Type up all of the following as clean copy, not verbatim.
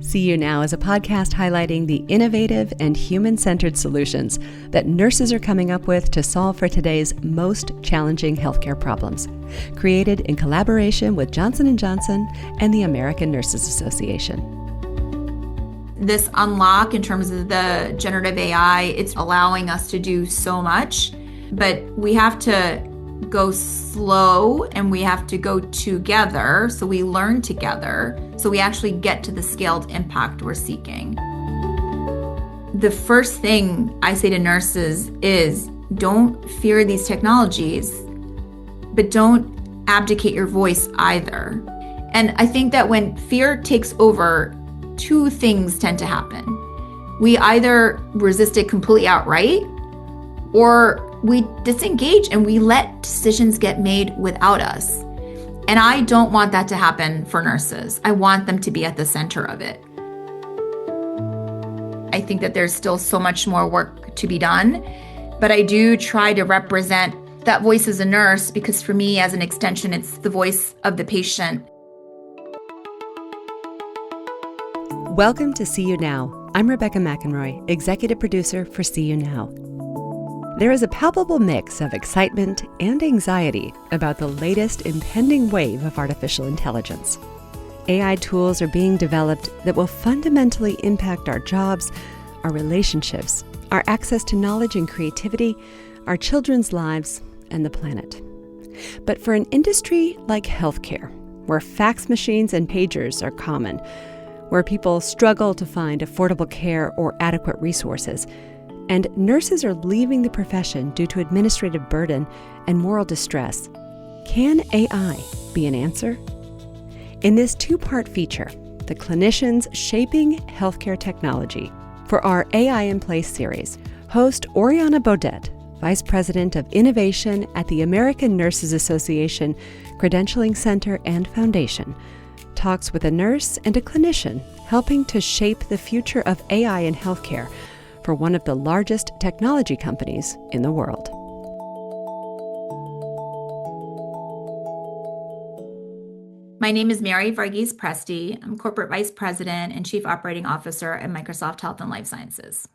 See You Now is a podcast highlighting the innovative and human-centered solutions that nurses are coming up with to solve for today's most challenging healthcare problems. Created in collaboration with Johnson & Johnson and the American Nurses Association. This unlock in terms of the generative AI, it's allowing us to do so much, but we have to go slow and we have to go together so we learn together, so we actually get to the scaled impact we're seeking. The first thing I say to nurses is don't fear these technologies, but don't abdicate your voice either. And I think that when fear takes over, two things tend to happen. We either resist it completely outright, or we disengage and we let decisions get made without us. And I don't want that to happen for nurses. I want them to be at the center of it. I think that there's still so much more work to be done, but I do try to represent that voice as a nurse because for me, as an extension, it's the voice of the patient. Welcome to See You Now. I'm Rebecca McEnroy, executive producer for See You Now. There is a palpable mix of excitement and anxiety about the latest impending wave of artificial intelligence. AI tools are being developed that will fundamentally impact our jobs, our relationships, our access to knowledge and creativity, our children's lives, and the planet. But for an industry like healthcare, where fax machines and pagers are common, where people struggle to find affordable care or adequate resources, and nurses are leaving the profession due to administrative burden and moral distress, can AI be an answer? In this two-part feature, The Clinicians Shaping Healthcare Technology, for our AI in Place series, host Oriana Beaudet, Vice President of Innovation at the American Nurses Association, Credentialing Center and Foundation, talks with a nurse and a clinician helping to shape the future of AI in healthcare for one of the largest technology companies in the world. My name is Mary Varghese Presti. I'm Corporate Vice President and Chief Operating Officer at Microsoft Health and Life Sciences.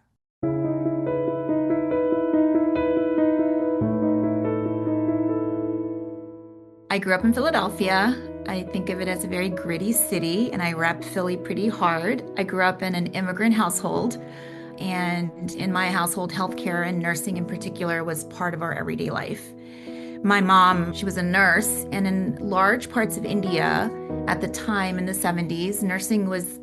I grew up in Philadelphia. I think of it as a very gritty city, and I rep Philly pretty hard. I grew up in an immigrant household. And in my household, healthcare and nursing in particular was part of our everyday life. My mom, she was a nurse, and in large parts of India at the time in the 70s, nursing was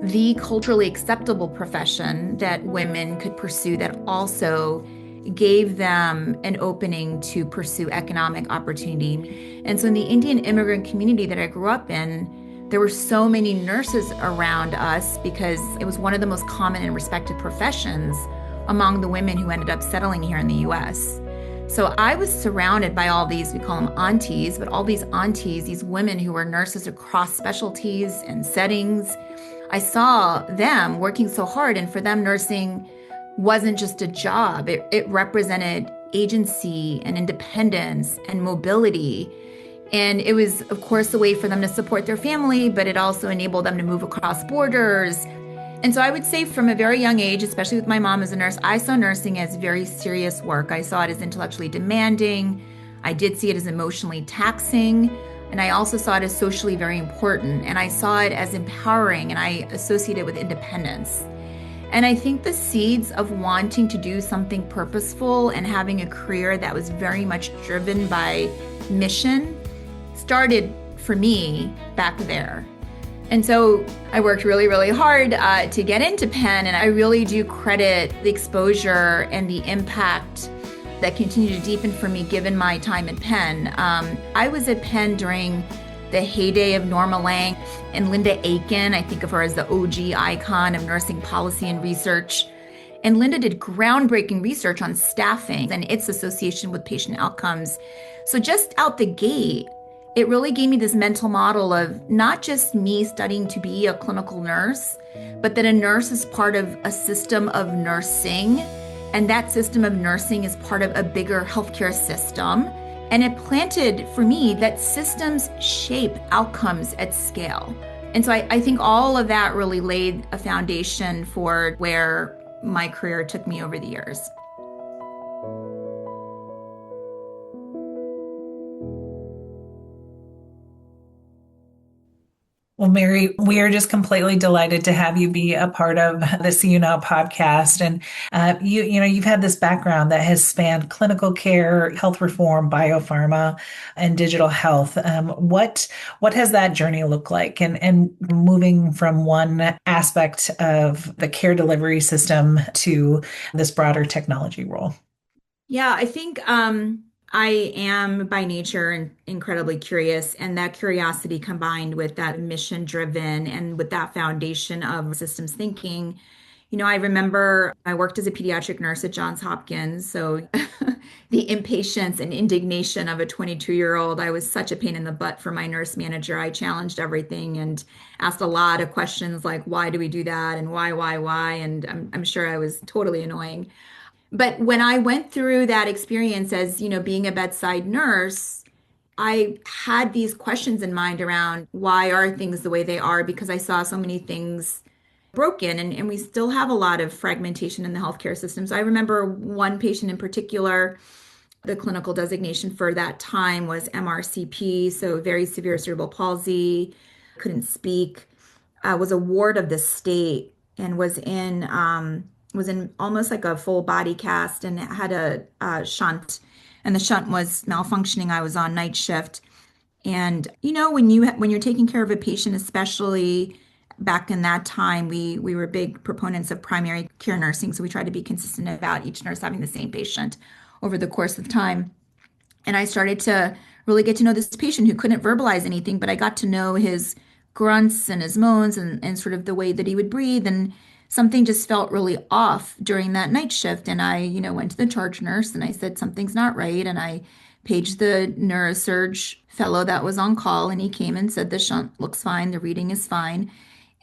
the culturally acceptable profession that women could pursue that also gave them an opening to pursue economic opportunity. And so in the Indian immigrant community that I grew up in, there were so many nurses around us because it was one of the most common and respected professions among the women who ended up settling here in the US. So I was surrounded by all these, we call them aunties, but all these aunties, these women who were nurses across specialties and settings. I saw them working so hard, and for them, nursing wasn't just a job. It represented agency and independence and mobility. And it was, of course, a way for them to support their family, but it also enabled them to move across borders. And so I would say from a very young age, especially with my mom as a nurse, I saw nursing as very serious work. I saw it as intellectually demanding. I did see it as emotionally taxing. And I also saw it as socially very important. And I saw it as empowering, and I associated it with independence. And I think the seeds of wanting to do something purposeful and having a career that was very much driven by mission started for me back there. And so I worked really, really hard to get into Penn, and I really do credit the exposure and the impact that continued to deepen for me given my time at Penn. I was at Penn during the heyday of Norma Lang and Linda Aiken. I think of her as the OG icon of nursing policy and research. And Linda did groundbreaking research on staffing and its association with patient outcomes. So just out the gate, it really gave me this mental model of not just me studying to be a clinical nurse, but that a nurse is part of a system of nursing. And that system of nursing is part of a bigger healthcare system. And it planted for me that systems shape outcomes at scale. And so I think all of that really laid a foundation for where my career took me over the years. Well, Mary, we are just completely delighted to have you be a part of the See You Now podcast. And you've had this background that has spanned clinical care, health reform, biopharma, and digital health. What has that journey looked like? And moving from one aspect of the care delivery system to this broader technology role. Yeah, I think I am by nature incredibly curious, and that curiosity combined with that mission driven and with that foundation of systems thinking. I remember I worked as a pediatric nurse at Johns Hopkins, so the impatience and indignation of a 22-year-old, I was such a pain in the butt for my nurse manager. I challenged everything and asked a lot of questions like, why do we do that? And why? And I'm sure I was totally annoying. But when I went through that experience as, being a bedside nurse, I had these questions in mind around why are things the way they are, because I saw so many things broken and we still have a lot of fragmentation in the healthcare systems. I remember one patient in particular, the clinical designation for that time was MRCP, so very severe cerebral palsy, couldn't speak, was a ward of the state and was in almost like a full body cast and had a shunt, and the shunt was malfunctioning. I was on night shift, and when you're taking care of a patient, especially back in that time, we were big proponents of primary care nursing, so we tried to be consistent about each nurse having the same patient over the course of time. And I started to really get to know this patient who couldn't verbalize anything, but I got to know his grunts and his moans and sort of the way that he would breathe. And something just felt really off during that night shift. And I, went to the charge nurse and I said, something's not right. And I paged the neurosurge fellow that was on call, and he came and said, the shunt looks fine, the reading is fine.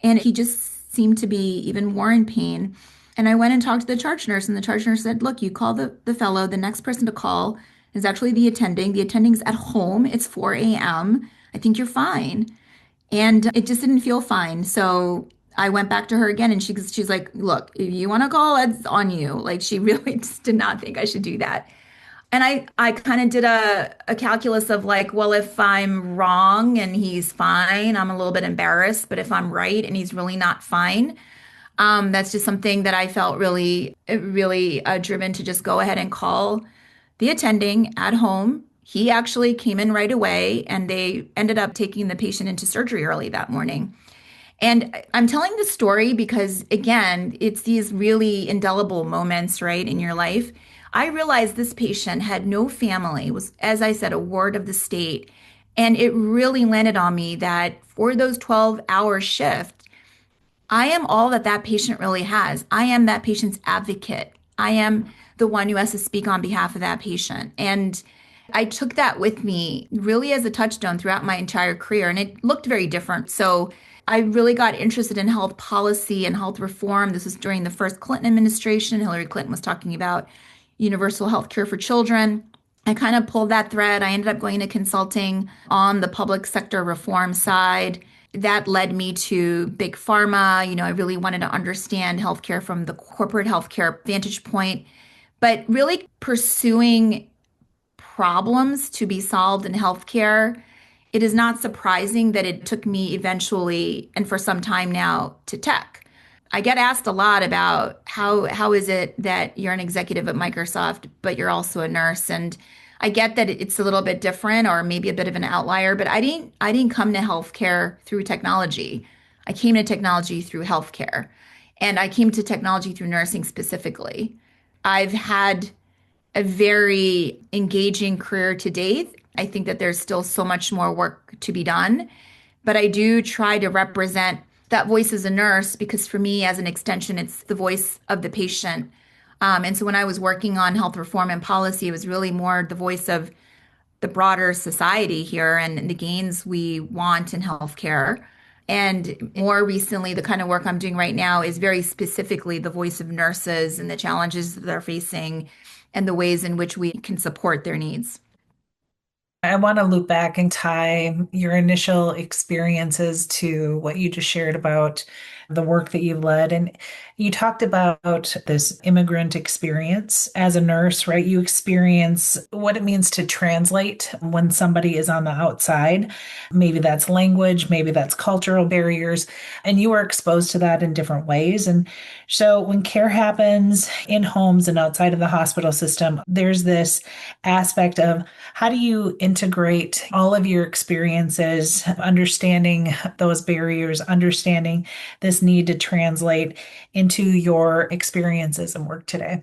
And he just seemed to be even more in pain. And I went and talked to the charge nurse, and the charge nurse said, look, you call the fellow, the next person to call is actually the attending. The attending's at home. It's 4 a.m. I think you're fine. And it just didn't feel fine. So I went back to her again, and she's like, look, if you want to call, it's on you. Like, she really just did not think I should do that. And I kind of did a calculus of like, well, if I'm wrong and he's fine, I'm a little bit embarrassed. But if I'm right and he's really not fine, that's just something that I felt really driven to just go ahead and call the attending at home. He actually came in right away, and they ended up taking the patient into surgery early that morning. And I'm telling this story because, again, it's these really indelible moments, right, in your life. I realized this patient had no family, was, as I said, a ward of the state. And it really landed on me that for those 12-hour shift, I am all that that patient really has. I am that patient's advocate. I am the one who has to speak on behalf of that patient. And I took that with me really as a touchstone throughout my entire career, and it looked very different. So I really got interested in health policy and health reform. This was during the first Clinton administration. Hillary Clinton was talking about universal health care for children. I kind of pulled that thread. I ended up going to consulting on the public sector reform side. That led me to big pharma. I really wanted to understand healthcare from the corporate healthcare vantage point, but really pursuing problems to be solved in healthcare. It is not surprising that it took me eventually, and for some time now, to tech. I get asked a lot about how is it that you're an executive at Microsoft, but you're also a nurse. And I get that it's a little bit different or maybe a bit of an outlier, but I didn't come to healthcare through technology. I came to technology through healthcare. And I came to technology through nursing specifically. I've had a very engaging career to date. I think that there's still so much more work to be done, but I do try to represent that voice as a nurse because for me, as an extension, it's the voice of the patient. And so when I was working on health reform and policy, it was really more the voice of the broader society here and the gains we want in healthcare. And more recently, the kind of work I'm doing right now is very specifically the voice of nurses and the challenges that they're facing and the ways in which we can support their needs. I want to loop back and tie your initial experiences to what you just shared about the work that you've led. And you talked about this immigrant experience as a nurse, right? You experience what it means to translate when somebody is on the outside. Maybe that's language, maybe that's cultural barriers, and you are exposed to that in different ways. And so when care happens in homes and outside of the hospital system, there's this aspect of how do you integrate all of your experiences, understanding those barriers, understanding this need to translate into your experiences and work today?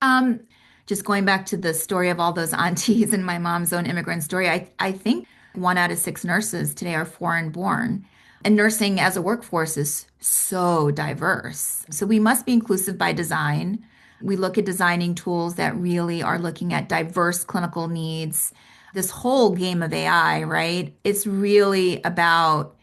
Um, just going back to the story of all those aunties and my mom's own immigrant story, I think 1 out of 6 nurses today are foreign born. And nursing as a workforce is so diverse. So we must be inclusive by design. We look at designing tools that really are looking at diverse clinical needs. This whole game of AI, right? It's really about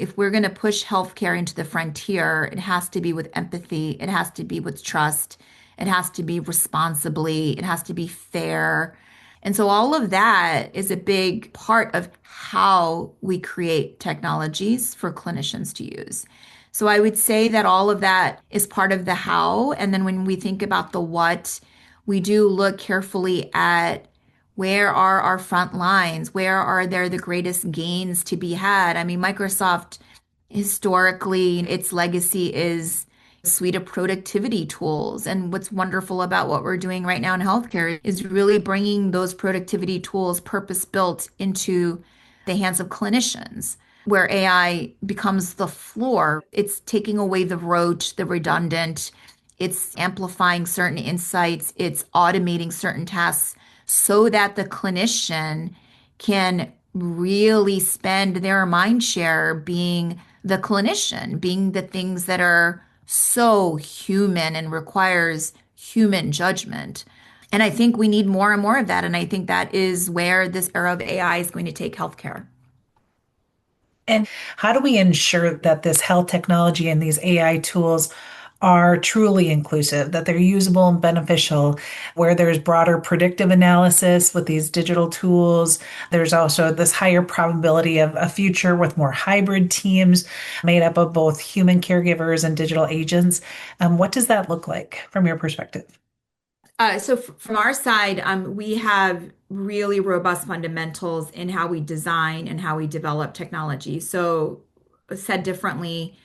if we're going to push healthcare into the frontier, it has to be with empathy, it has to be with trust, it has to be responsibly, it has to be fair. And so all of that is a big part of how we create technologies for clinicians to use. So I would say that all of that is part of the how. And then when we think about the what, we do look carefully at where are our front lines? Where are there the greatest gains to be had? I mean, Microsoft historically, its legacy is a suite of productivity tools. And what's wonderful about what we're doing right now in healthcare is really bringing those productivity tools purpose built into the hands of clinicians, where AI becomes the floor. It's taking away the rote, the redundant, it's amplifying certain insights, it's automating certain tasks so that the clinician can really spend their mind share being the clinician, being the things that are so human and requires human judgment. And I think we need more and more of that. And I think that is where this era of AI is going to take healthcare. And how do we ensure that this health technology and these AI tools are truly inclusive, that they're usable and beneficial, where there's broader predictive analysis with these digital tools? There's also this higher probability of a future with more hybrid teams made up of both human caregivers and digital agents. What does that look like from your perspective? From our side, we have really robust fundamentals in how we design and how we develop technology. So, said differently,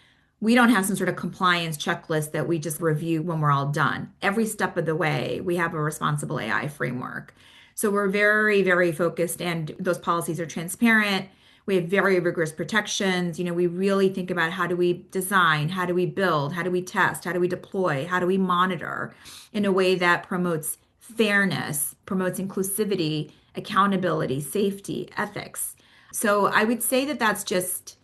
we don't have some sort of compliance checklist that we just review when we're all done. Every step of the way, we have a responsible AI framework. So we're very, very focused, and those policies are transparent. We have very rigorous protections. We really think about how do we design, how do we build, how do we test, how do we deploy, how do we monitor in a way that promotes fairness, promotes inclusivity, accountability, safety, ethics. So I would say that that's just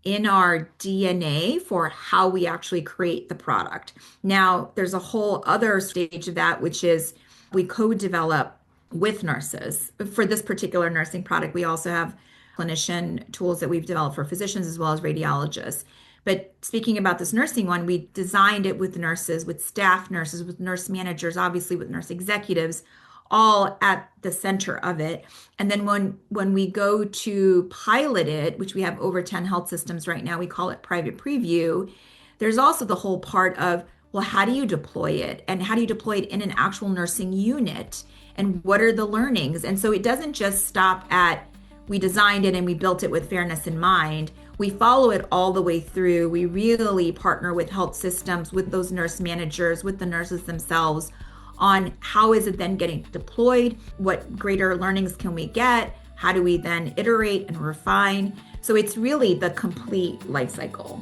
in our DNA for how we actually create the product. Now, there's a whole other stage of that, which is we co-develop with nurses. For this particular nursing product, we also have clinician tools that we've developed for physicians as well as radiologists. But speaking about this nursing one, we designed it with nurses, with staff nurses, with nurse managers, obviously with nurse executives, all at the center of it. And then when we go to pilot it, which we have over 10 health systems right now, we call it private preview. There's also the whole part of, well, how do you deploy it? And how do you deploy it in an actual nursing unit? And what are the learnings? And so it doesn't just stop at we designed it and we built it with fairness in mind. We follow it all the way through. We really partner with health systems, with those nurse managers, with the nurses themselves on how is it then getting deployed? What greater learnings can we get? How do we then iterate and refine? So it's really the complete life cycle.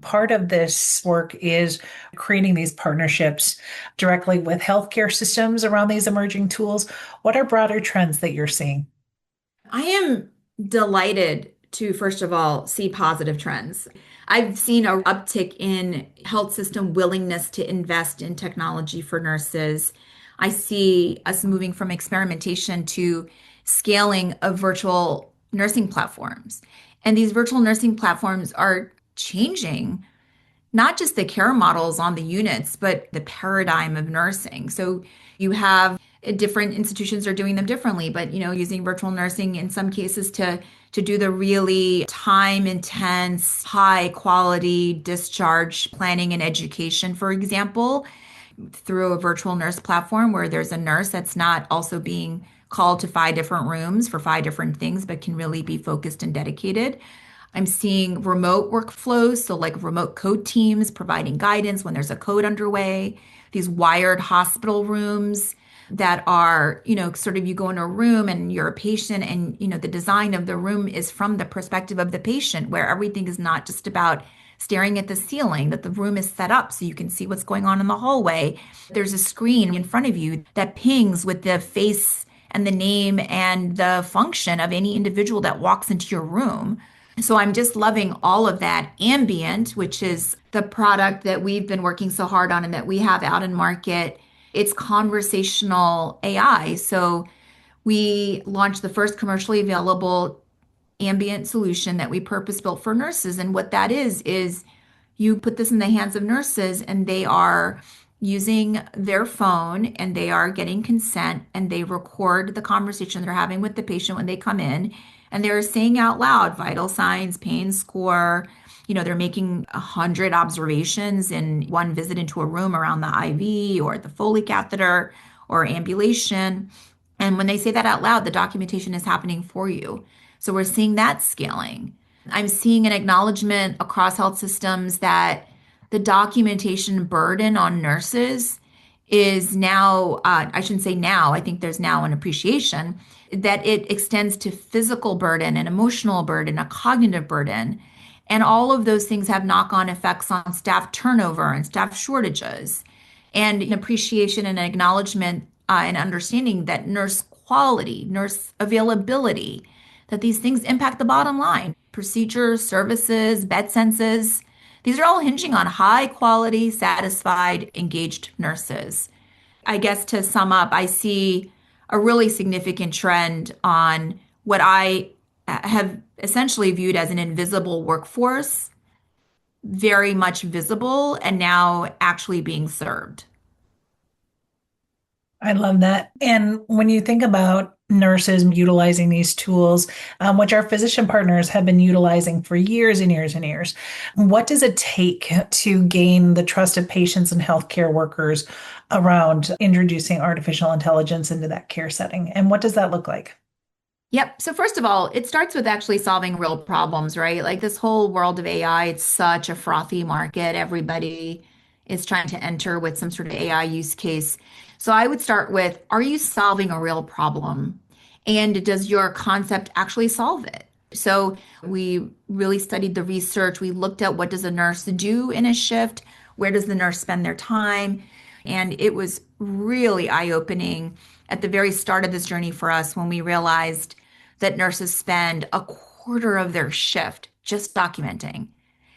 Part of this work is creating these partnerships directly with healthcare systems around these emerging tools. What are broader trends that you're seeing? I am delighted to, first of all, see positive trends. I've seen an uptick in health system willingness to invest in technology for nurses. I see us moving from experimentation to scaling of virtual nursing platforms. And these virtual nursing platforms are changing not just the care models on the units, but the paradigm of nursing. So you have different institutions are doing them differently, but using virtual nursing in some cases to do the really time intense, high quality discharge planning and education, for example, through a virtual nurse platform where there's a nurse that's not also being called to 5 different rooms for 5 different things, but can really be focused and dedicated. I'm seeing remote workflows, so like remote code teams providing guidance when there's a code underway, these wired hospital rooms that are, sort of you go in a room and you're a patient and, the design of the room is from the perspective of the patient, where everything is not just about staring at the ceiling, that the room is set up so you can see what's going on in the hallway. There's a screen in front of you that pings with the face and the name and the function of any individual that walks into your room. So I'm just loving all of that. Ambient, which is the product that we've been working so hard on and that we have out in market. It's conversational AI. So we launched the first commercially available ambient solution that we purpose built for nurses. And what that is you put this in the hands of nurses and they are using their phone and they are getting consent and they record the conversation they're having with the patient when they come in and they're saying out loud vital signs, pain score. They're making 100 observations in one visit into a room around the IV or the Foley catheter or ambulation. And when they say that out loud, the documentation is happening for you. So we're seeing that scaling. I'm seeing an acknowledgement across health systems that the documentation burden on nurses is now, I shouldn't say now, I think there's now an appreciation that it extends to physical burden and emotional burden, a cognitive burden. And all of those things have knock-on effects on staff turnover and staff shortages, and an appreciation and an acknowledgement and understanding that nurse quality, nurse availability, that these things impact the bottom line. Procedures, services, bed census, these are all hinging on high quality, satisfied, engaged nurses. I guess to sum up, I see a really significant trend on what I have essentially viewed as an invisible workforce, very much visible and now actually being served. I love that. And when you think about nurses utilizing these tools, which our physician partners have been utilizing for years and years and years, what does it take to gain the trust of patients and healthcare workers around introducing artificial intelligence into that care setting? And what does that look like? Yep. So first of all, it starts with actually solving real problems, right? Like this whole world of AI, it's such a frothy market. Everybody is trying to enter with some sort of AI use case. So I would start with, are you solving a real problem? And does your concept actually solve it? So we really studied the research. We looked at what does a nurse do in a shift? Where does the nurse spend their time? And it was really eye-opening at the very start of this journey for us when we realized that nurses spend a quarter of their shift just documenting.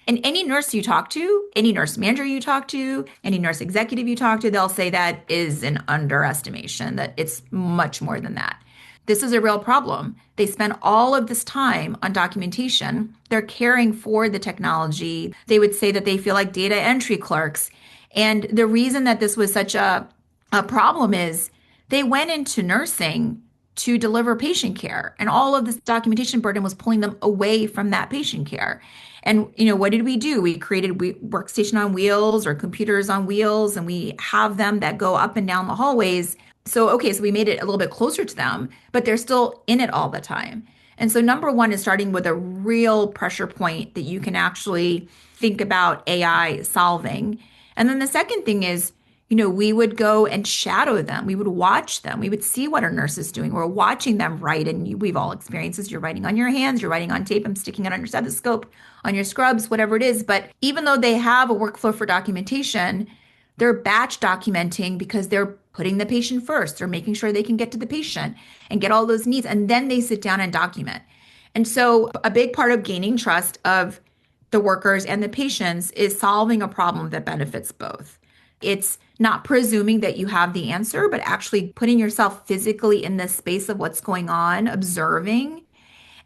And any nurse you talk to, any nurse manager you talk to, any nurse executive you talk to, they'll say that is an underestimation, that it's much more than that. This is a real problem. They spend all of this time on documentation. They're caring for the technology. They would say that they feel like data entry clerks. And the reason that this was such a problem is they went into nursing to deliver patient care, and all of this documentation burden was pulling them away from that patient care. And what did we do? We created workstation on wheels or computers on wheels, and we have them that go up and down the hallways. So we made it a little bit closer to them, but they're still in it all the time. And so number one is starting with a real pressure point that you can actually think about AI solving. And then the second thing is, we would go and shadow them. We would watch them. We would see what our nurse is doing. We're watching them write. And we've all experienced this. You're writing on your hands, you're writing on tape, I'm sticking it on your stethoscope, on your scrubs, whatever it is. But even though they have a workflow for documentation, they're batch documenting because they're putting the patient first. They're making sure they can get to the patient and get all those needs. And then they sit down and document. And so a big part of gaining trust of the workers and the patients is solving a problem that benefits both. It's not presuming that you have the answer, but actually putting yourself physically in the space of what's going on, observing.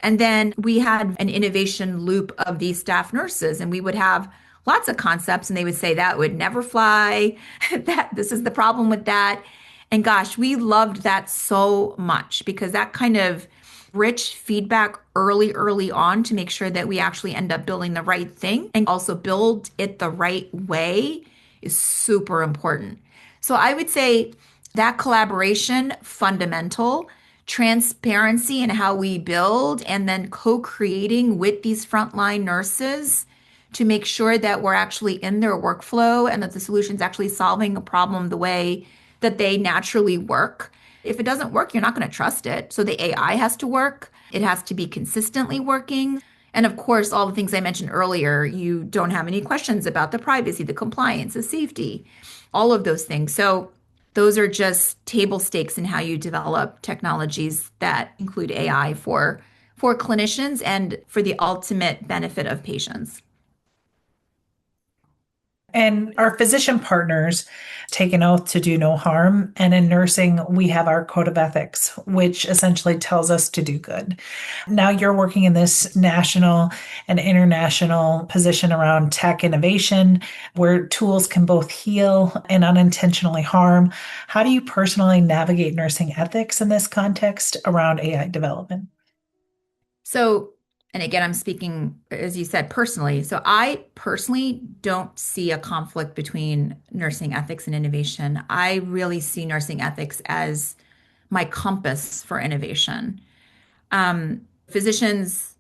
And then we had an innovation loop of these staff nurses, and we would have lots of concepts, and they would say that would never fly, that this is the problem with that. And gosh, we loved that so much because that kind of rich feedback early on to make sure that we actually end up building the right thing and also build it the right way is super important. So I would say that collaboration, fundamental, transparency in how we build, and then co-creating with these frontline nurses to make sure that we're actually in their workflow and that the solution's actually solving a problem the way that they naturally work. If it doesn't work, you're not going to trust it. So the AI has to work. It has to be consistently working. And of course, all the things I mentioned earlier, you don't have any questions about the privacy, the compliance, the safety, all of those things. So those are just table stakes in how you develop technologies that include AI for clinicians and for the ultimate benefit of patients. And our physician partners take an oath to do no harm. And in nursing, we have our code of ethics, which essentially tells us to do good. Now you're working in this national and international position around tech innovation, where tools can both heal and unintentionally harm. How do you personally navigate nursing ethics in this context around AI development? So, and again, I'm speaking, as you said, personally. So I personally don't see a conflict between nursing ethics and innovation. I really see nursing ethics as my compass for innovation. Physicians'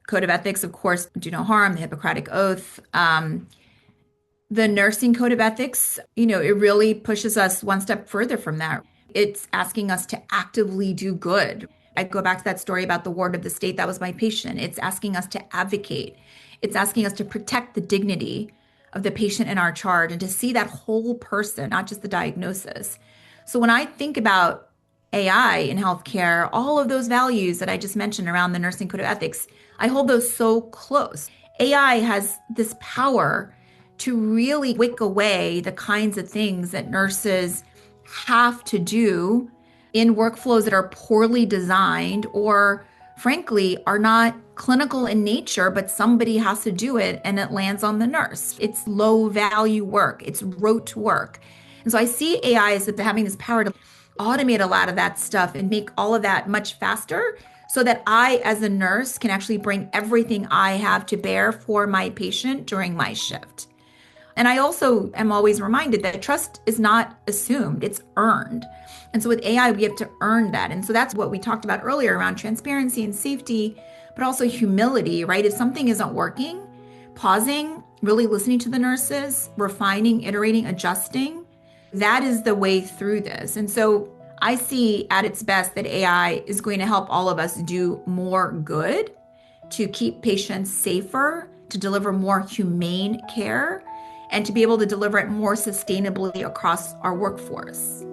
code of ethics, of course, do no harm, the Hippocratic Oath. The nursing code of ethics, it really pushes us one step further from that. It's asking us to actively do good. I go back to that story about the ward of the state that was my patient. It's asking us to advocate. It's asking us to protect the dignity of the patient in our charge and to see that whole person, not just the diagnosis. So when I think about AI in healthcare, all of those values that I just mentioned around the nursing code of ethics, I hold those so close. AI has this power to really wick away the kinds of things that nurses have to do in workflows that are poorly designed or frankly are not clinical in nature, but somebody has to do it and it lands on the nurse. It's low value work. It's rote work. And so I see AI as having this power to automate a lot of that stuff and make all of that much faster so that I, as a nurse, can actually bring everything I have to bear for my patient during my shift. And I also am always reminded that trust is not assumed, it's earned. And so with AI, we have to earn that. And so that's what we talked about earlier around transparency and safety, but also humility, right? If something isn't working, pausing, really listening to the nurses, refining, iterating, adjusting, that is the way through this. And so I see at its best that AI is going to help all of us do more good, to keep patients safer, to deliver more humane care, and to be able to deliver it more sustainably across our workforce.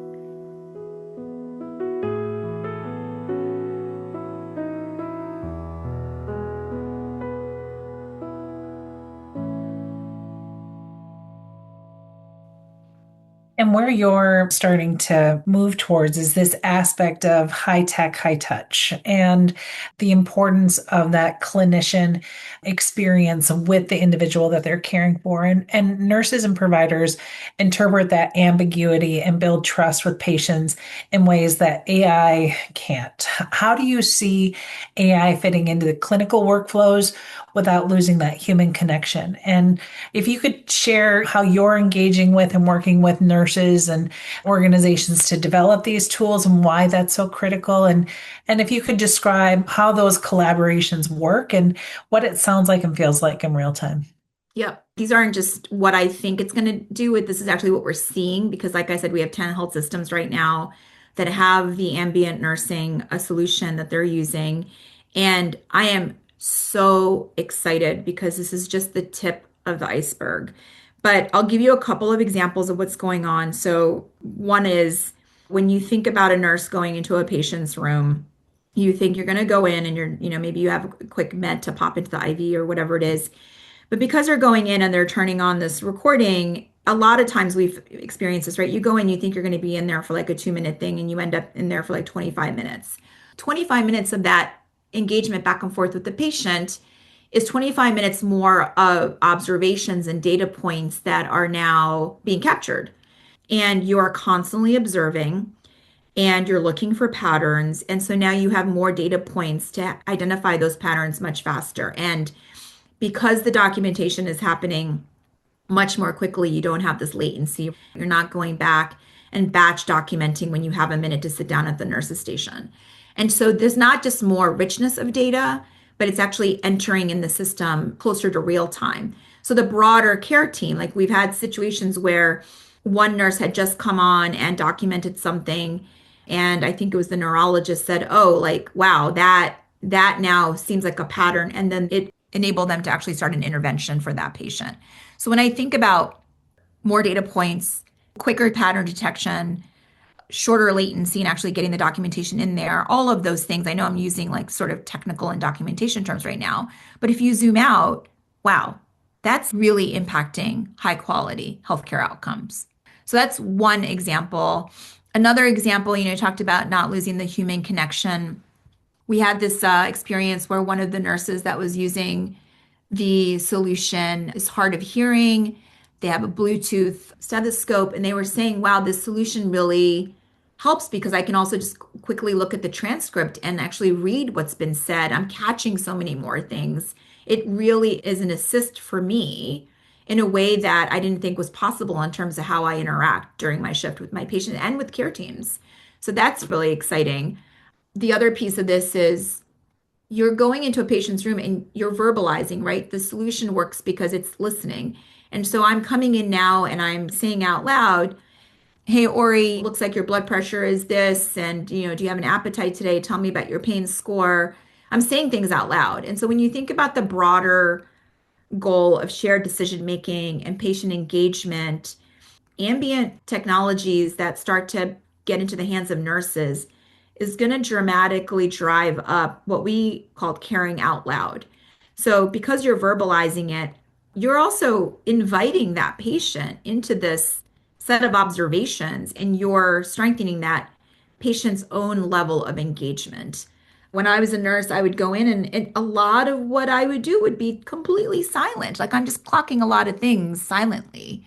And where you're starting to move towards is this aspect of high tech, high touch, and the importance of that clinician experience with the individual that they're caring for. And nurses and providers interpret that ambiguity and build trust with patients in ways that AI can't. How do you see AI fitting into the clinical workflows without losing that human connection? And if you could share how you're engaging with and working with nurses and organizations to develop these tools and why that's so critical. And if you could describe how those collaborations work and what it sounds like and feels like in real time. Yep. These aren't just what I think it's going to do. This is actually what we're seeing because like I said, we have 10 health systems right now that have the ambient nursing, a solution that they're using. And I am so excited because this is just the tip of the iceberg. But I'll give you a couple of examples of what's going on. So one is when you think about a nurse going into a patient's room, you think you're going to go in and maybe you have a quick med to pop into the IV or whatever it is. But because they're going in and they're turning on this recording, a lot of times we've experienced this, right? You go in, you think you're going to be in there for like a 2-minute thing and you end up in there for like 25 minutes. 25 minutes of that engagement back and forth with the patient is 25 minutes more of observations and data points that are now being captured. And you are constantly observing and you're looking for patterns. And so now you have more data points to identify those patterns much faster. And because the documentation is happening much more quickly, you don't have this latency. You're not going back and batch documenting when you have a minute to sit down at the nurse's station. And so there's not just more richness of data, but it's actually entering in the system closer to real time. So the broader care team, like we've had situations where one nurse had just come on and documented something, and I think it was the neurologist said, "Oh, like wow, that now seems like a pattern," and then it enabled them to actually start an intervention for that patient. So when I think about more data points, quicker pattern detection, shorter latency and actually getting the documentation in there, all of those things. I know I'm using like sort of technical and documentation terms right now, but if you zoom out, wow, that's really impacting high quality healthcare outcomes. So that's one example. Another example, you talked about not losing the human connection. We had this experience where one of the nurses that was using the solution is hard of hearing. They have a Bluetooth stethoscope, and they were saying, wow, this solution really helps because I can also just quickly look at the transcript and actually read what's been said. I'm catching so many more things. It really is an assist for me in a way that I didn't think was possible in terms of how I interact during my shift with my patient and with care teams. So that's really exciting. The other piece of this is you're going into a patient's room and you're verbalizing, right? The solution works because it's listening. And so I'm coming in now and I'm saying out loud, "Hey, Ori, looks like your blood pressure is this. And, do you have an appetite today? Tell me about your pain score." I'm saying things out loud. And so when you think about the broader goal of shared decision making and patient engagement, ambient technologies that start to get into the hands of nurses is going to dramatically drive up what we call caring out loud. So because you're verbalizing it, you're also inviting that patient into this set of observations and you're strengthening that patient's own level of engagement. When I was a nurse, I would go in and a lot of what I would do would be completely silent. Like I'm just clocking a lot of things silently.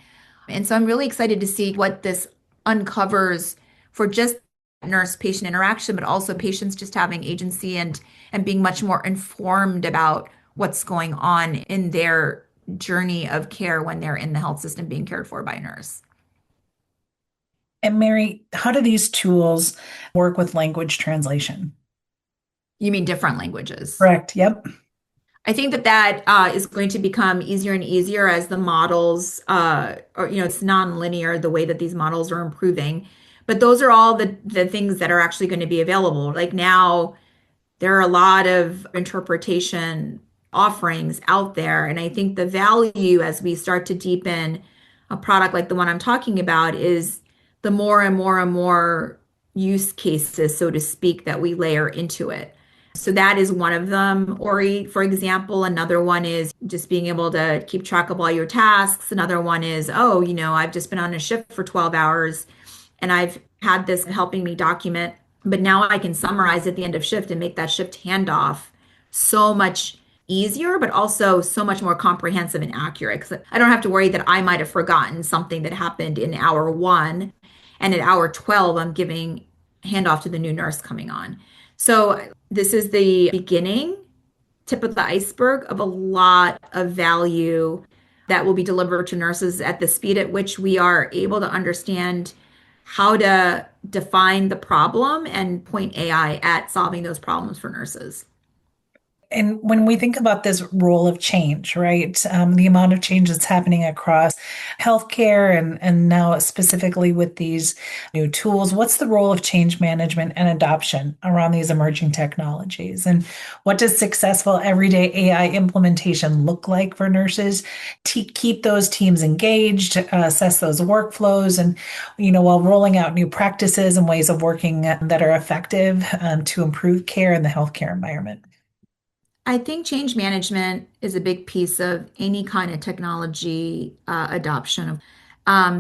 And so I'm really excited to see what this uncovers for just nurse patient interaction, but also patients just having agency and being much more informed about what's going on in their journey of care when they're in the health system being cared for by a nurse. And Mary, how do these tools work with language translation? You mean different languages? Correct. Yep. I think that is going to become easier and easier as the models, or it's non-linear the way that these models are improving. But those are all the things that are actually going to be available. Like now, there are a lot of interpretation offerings out there, and I think the value as we start to deepen a product like the one I'm talking about is the more and more and more use cases, so to speak, that we layer into it. So that is one of them. Ori, for example, another one is just being able to keep track of all your tasks. Another one is, oh, I've just been on a shift for 12 hours and I've had this helping me document, but now I can summarize at the end of shift and make that shift handoff so much easier, but also so much more comprehensive and accurate. Because I don't have to worry that I might have forgotten something that happened in hour 1. And at hour 12, I'm giving handoff to the new nurse coming on. So this is the beginning, tip of the iceberg of a lot of value that will be delivered to nurses at the speed at which we are able to understand how to define the problem and point AI at solving those problems for nurses. And when we think about this role of change, right, the amount of change that's happening across healthcare and now specifically with these new tools, what's the role of change management and adoption around these emerging technologies? And what does successful everyday AI implementation look like for nurses to keep those teams engaged, assess those workflows, and, while rolling out new practices and ways of working that are effective to improve care in the healthcare environment? I think change management is a big piece of any kind of technology adoption,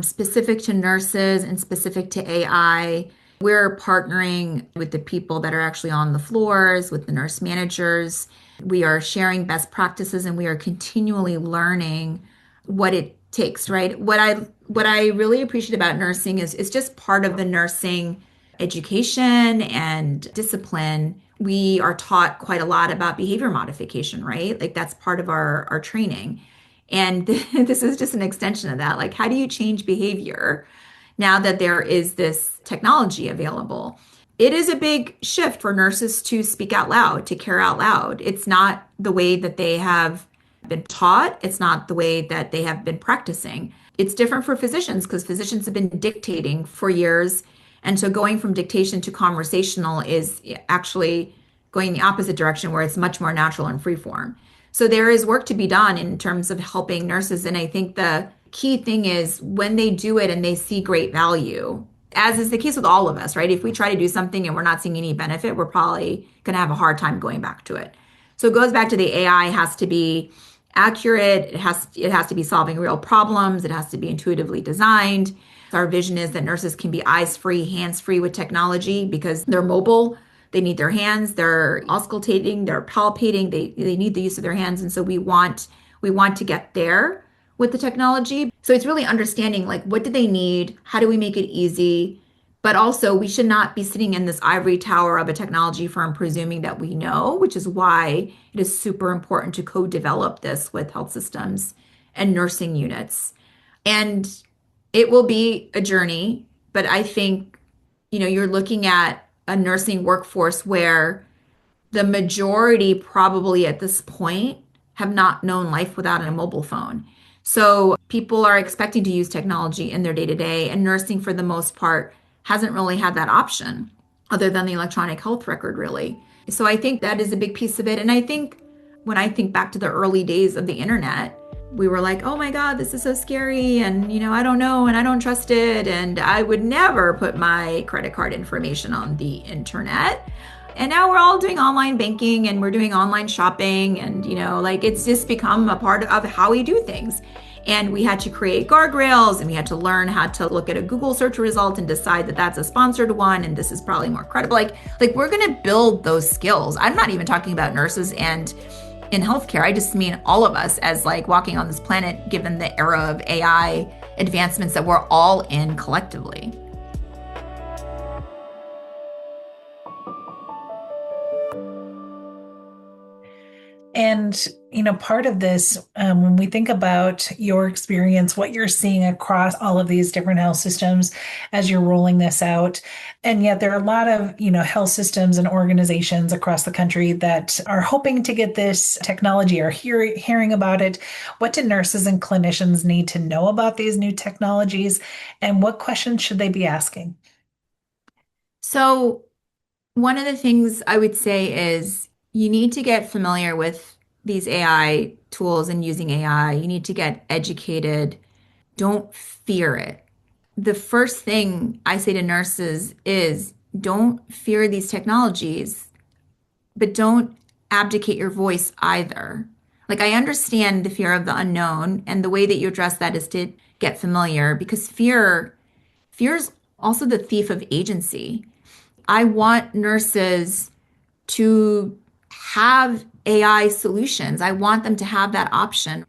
specific to nurses and specific to AI. We're partnering with the people that are actually on the floors, with the nurse managers. We are sharing best practices and we are continually learning what it takes, right? What I really appreciate about nursing is it's just part of the nursing education and discipline. We are taught quite a lot about behavior modification, right? Like that's part of our training. And this is just an extension of that. Like, how do you change behavior now that there is this technology available? It is a big shift for nurses to speak out loud, to care out loud. It's not the way that they have been taught, it's not the way that they have been practicing. It's different for physicians because physicians have been dictating for years. And so going from dictation to conversational is actually going the opposite direction where it's much more natural and free form. So there is work to be done in terms of helping nurses. And I think the key thing is when they do it and they see great value, as is the case with all of us, right? If we try to do something and we're not seeing any benefit, we're probably going to have a hard time going back to it. So it goes back to the AI has to be accurate. It has to be solving real problems. It has to be intuitively designed. Our vision is that nurses can be eyes free, hands free with technology because they're mobile. They need their hands. They're auscultating. They're palpating. They need the use of their hands. And so we want to get there with the technology. So it's really understanding like what do they need? How do we make it easy? But also we should not be sitting in this ivory tower of a technology firm presuming that we know, which is why it is super important to co-develop this with health systems and nursing units. And it will be a journey, but I think, you're looking at a nursing workforce where the majority probably at this point have not known life without a mobile phone. So people are expecting to use technology in their day-to-day, and nursing for the most part hasn't really had that option other than the electronic health record, really. So I think that is a big piece of it. And I think when I think back to the early days of the internet, we were like, oh my God, this is so scary. And, I don't know, and I don't trust it. And I would never put my credit card information on the internet. And now we're all doing online banking and we're doing online shopping. And, it's just become a part of how we do things. And we had to create guardrails and we had to learn how to look at a Google search result and decide that that's a sponsored one and this is probably more credible. Like we're going to build those skills. I'm not even talking about nurses and in healthcare. I just mean all of us as walking on this planet, given the era of AI advancements that we're all in collectively. And, part of this, when we think about your experience, what you're seeing across all of these different health systems as you're rolling this out, and yet there are a lot of, health systems and organizations across the country that are hoping to get this technology or hearing about it. What do nurses and clinicians need to know about these new technologies, and what questions should they be asking? So one of the things I would say is you need to get familiar with these AI tools and using AI. You need to get educated. Don't fear it. The first thing I say to nurses is don't fear these technologies, but don't abdicate your voice either. I understand the fear of the unknown, and the way that you address that is to get familiar because fear is also the thief of agency. I want nurses to have AI solutions. I want them to have that option.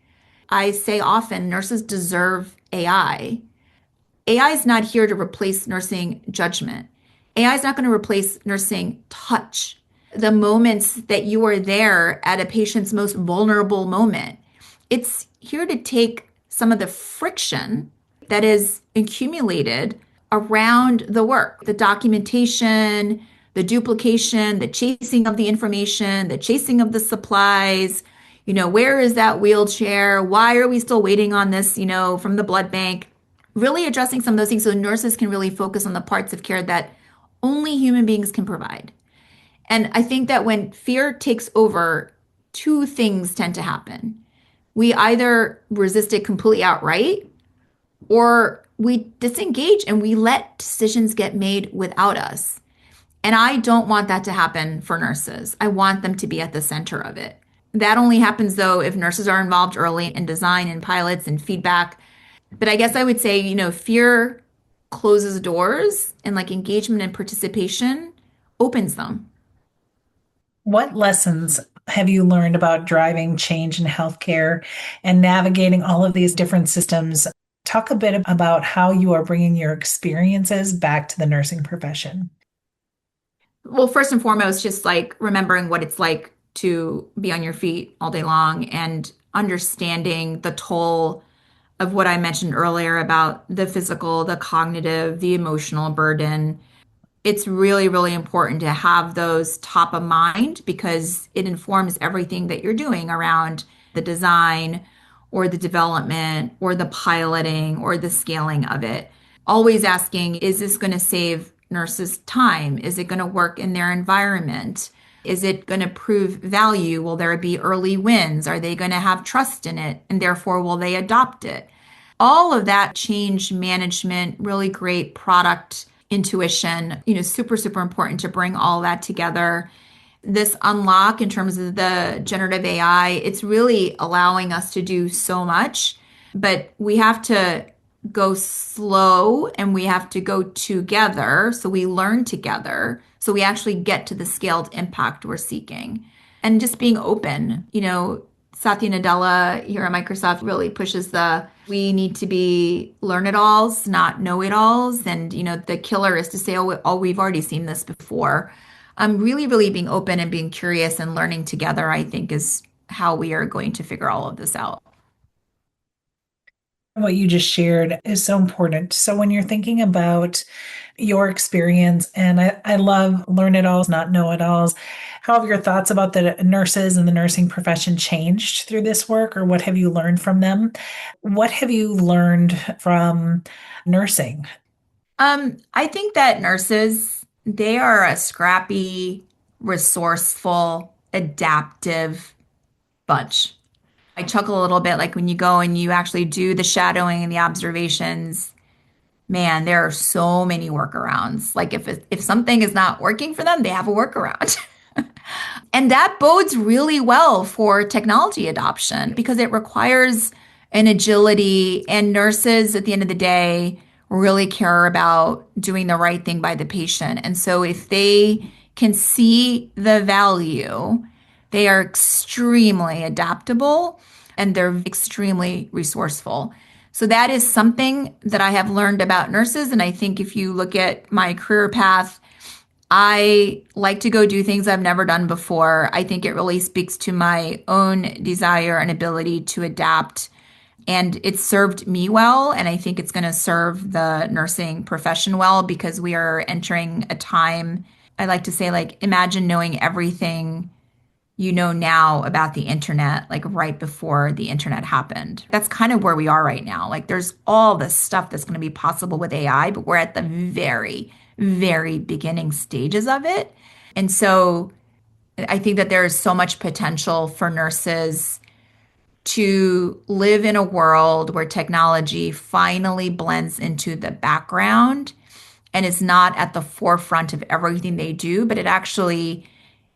I say often nurses deserve AI. AI is not here to replace nursing judgment. AI is not going to replace nursing touch. The moments that you are there at a patient's most vulnerable moment. It's here to take some of the friction that is accumulated around the work, the documentation, the duplication, the chasing of the information, the chasing of the supplies. Where is that wheelchair? Why are we still waiting on this, from the blood bank? Really addressing some of those things so nurses can really focus on the parts of care that only human beings can provide. And I think that when fear takes over, two things tend to happen. We either resist it completely outright, or we disengage and we let decisions get made without us. And I don't want that to happen for nurses. I want them to be at the center of it. That only happens, though, if nurses are involved early in design and pilots and feedback. But I guess I would say, fear closes doors and like engagement and participation opens them. What lessons have you learned about driving change in healthcare and navigating all of these different systems? Talk a bit about how you are bringing your experiences back to the nursing profession. Well, first and foremost, just like remembering what it's like to be on your feet all day long and understanding the toll of what I mentioned earlier about the physical, the cognitive, the emotional burden. It's really, really important to have those top of mind because it informs everything that you're doing around the design or the development or the piloting or the scaling of it. Always asking, is this going to save nurses time? Is it going to work in their environment? Is it going to prove value? Will there be early wins? Are they going to have trust in it? And therefore, will they adopt it? All of that change management, really great product intuition, super, super important to bring all that together. This unlock in terms of the generative AI, it's really allowing us to do so much, but we have to go slow and we have to go together so we learn together so we actually get to the scaled impact we're seeking. And just being open, Satya Nadella here at Microsoft really pushes the we need to be learn-it-alls, not know-it-alls. And, the killer is to say, oh, we've already seen this before. Really, really being open and being curious and learning together, I think, is how we are going to figure all of this out. What you just shared is so important. So when you're thinking about your experience, and I love learn it alls, not know it alls, how have your thoughts about the nurses and the nursing profession changed through this work, or what have you learned from them? What have you learned from nursing? I think that nurses, they are a scrappy, resourceful, adaptive bunch. I chuckle a little bit like when you go and you actually do the shadowing and the observations. Man, there are so many workarounds. Like if something is not working for them, they have a workaround. And that bodes really well for technology adoption because it requires an agility, and nurses at the end of the day really care about doing the right thing by the patient. And so if they can see the value, they are extremely adaptable and they're extremely resourceful. So that is something that I have learned about nurses. And I think if you look at my career path, I like to go do things I've never done before. I think it really speaks to my own desire and ability to adapt. And it's served me well. And I think it's going to serve the nursing profession well because we are entering a time, I like to say, like, imagine knowing everything you know now about the internet, like right before the internet happened. That's kind of where we are right now. Like there's all this stuff that's going to be possible with AI, but we're at the very, very beginning stages of it. And so I think that there is so much potential for nurses to live in a world where technology finally blends into the background and is not at the forefront of everything they do, but it actually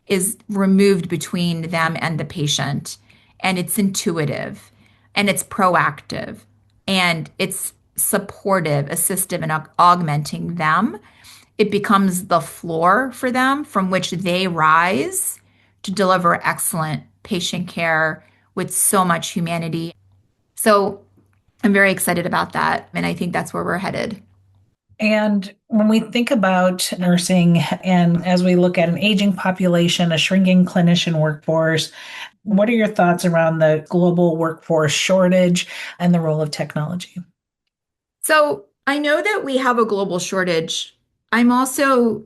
is removed between them and the patient. And it's intuitive and it's proactive and it's supportive, assistive, and augmenting them. It becomes the floor for them from which they rise to deliver excellent patient care with so much humanity. So I'm very excited about that. And I think that's where we're headed. And when we think about nursing, and as we look at an aging population, a shrinking clinician workforce, what are your thoughts around the global workforce shortage and the role of technology? So I know that we have a global shortage. I'm also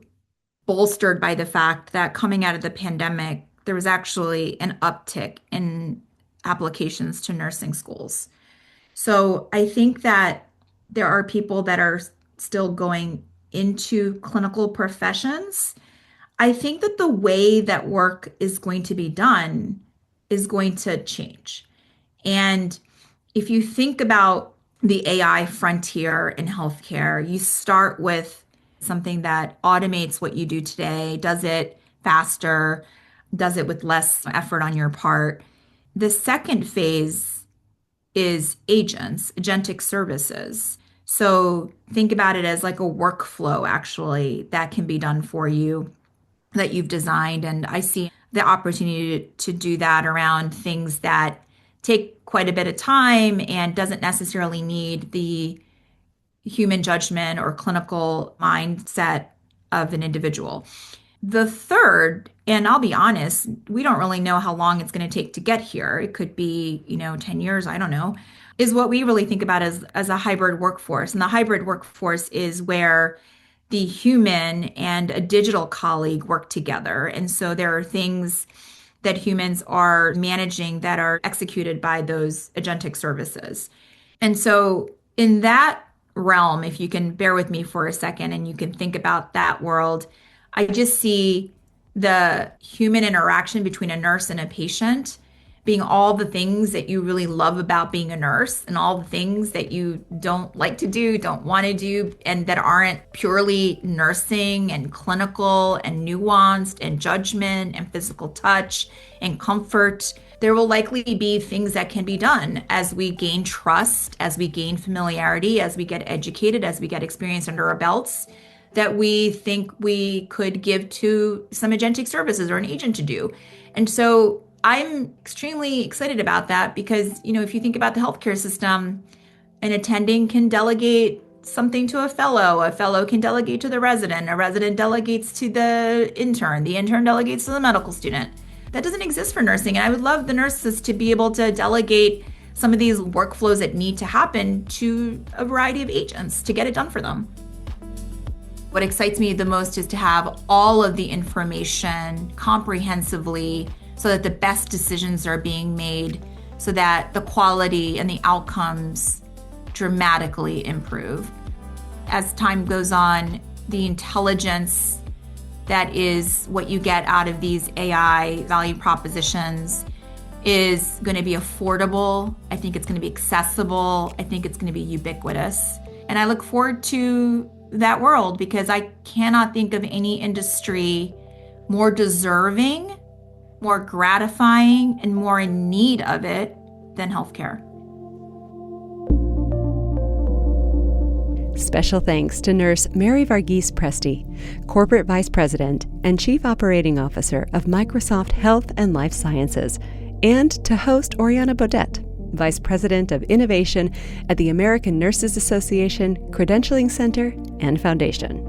bolstered by the fact that coming out of the pandemic, there was actually an uptick in applications to nursing schools. So I think that there are people that are still going into clinical professions. I think that the way that work is going to be done is going to change. And if you think about the AI frontier in healthcare, you start with something that automates what you do today, does it faster, does it with less effort on your part. The second phase is agents, agentic services. So think about it as like a workflow, actually, that can be done for you that you've designed. And I see the opportunity to do that around things that take quite a bit of time and doesn't necessarily need the human judgment or clinical mindset of an individual. The third, and I'll be honest, we don't really know how long it's going to take to get here. It could be, 10 years, I don't know, is what we really think about as a hybrid workforce. And the hybrid workforce is where the human and a digital colleague work together. And so there are things that humans are managing that are executed by those agentic services. And so in that realm, if you can bear with me for a second and you can think about that world, I just see the human interaction between a nurse and a patient being all the things that you really love about being a nurse and all the things that you don't like to do, don't want to do, and that aren't purely nursing and clinical and nuanced and judgment and physical touch and comfort. There will likely be things that can be done as we gain trust, as we gain familiarity, as we get educated, as we get experience under our belts, that we think we could give to some agentic services or an agent to do. And so I'm extremely excited about that because, if you think about the healthcare system, an attending can delegate something to a fellow can delegate to the resident, a resident delegates to the intern delegates to the medical student. That doesn't exist for nursing. And I would love the nurses to be able to delegate some of these workflows that need to happen to a variety of agents to get it done for them. What excites me the most is to have all of the information comprehensively so that the best decisions are being made, so that the quality and the outcomes dramatically improve. As time goes on, the intelligence that is what you get out of these AI value propositions is going to be affordable. I think it's going to be accessible. I think it's going to be ubiquitous. And I look forward to that world because I cannot think of any industry more deserving, more gratifying, and more in need of it than healthcare. Special thanks to Nurse Mary Varghese Presti, Corporate Vice President and Chief Operating Officer of Microsoft Health and Life Sciences, and to host Oriana Beaudet, Vice President of Innovation at the American Nurses Association, Credentialing Center, and Foundation.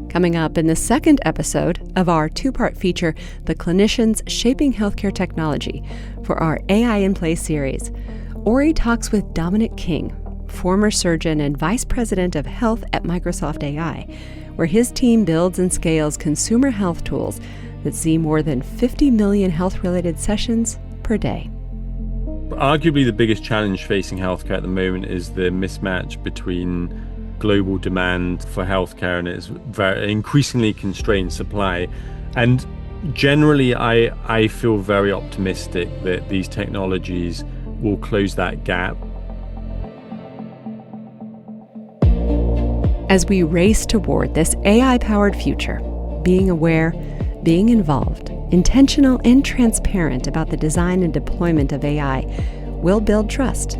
Coming up in the second episode of our two-part feature, The Clinicians Shaping Healthcare Technology, for our AI in Play series, Ori talks with Dominic King, former surgeon and Vice President of Health at Microsoft AI, where his team builds and scales consumer health tools that see more than 50 million health-related sessions per day. Arguably the biggest challenge facing healthcare at the moment is the mismatch between global demand for healthcare and its very increasingly constrained supply. And generally, I feel very optimistic that these technologies will close that gap. As we race toward this AI-powered future, being aware, being involved, intentional and transparent about the design and deployment of AI will build trust,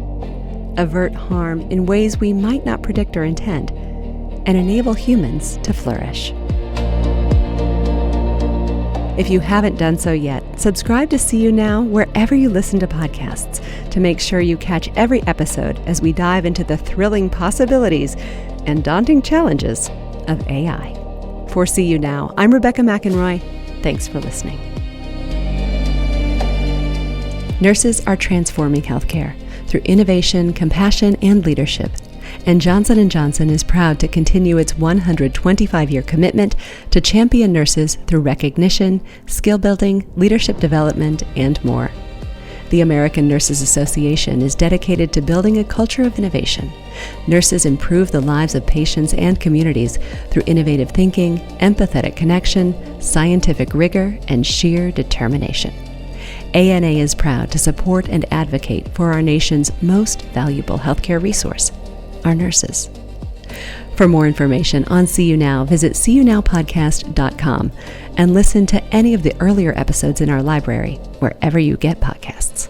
avert harm in ways we might not predict or intend, and enable humans to flourish. If you haven't done so yet, subscribe to See You Now wherever you listen to podcasts to make sure you catch every episode as we dive into the thrilling possibilities and daunting challenges of AI. For See You Now, I'm Rebecca McEnroy. Thanks for listening. Nurses are transforming healthcare through innovation, compassion, and leadership. And Johnson & Johnson is proud to continue its 125-year commitment to champion nurses through recognition, skill building, leadership development, and more. The American Nurses Association is dedicated to building a culture of innovation. Nurses improve the lives of patients and communities through innovative thinking, empathetic connection, scientific rigor, and sheer determination. ANA is proud to support and advocate for our nation's most valuable healthcare resource, our nurses. For more information on See You Now, visit seeyounowpodcast.com and listen to any of the earlier episodes in our library, wherever you get podcasts.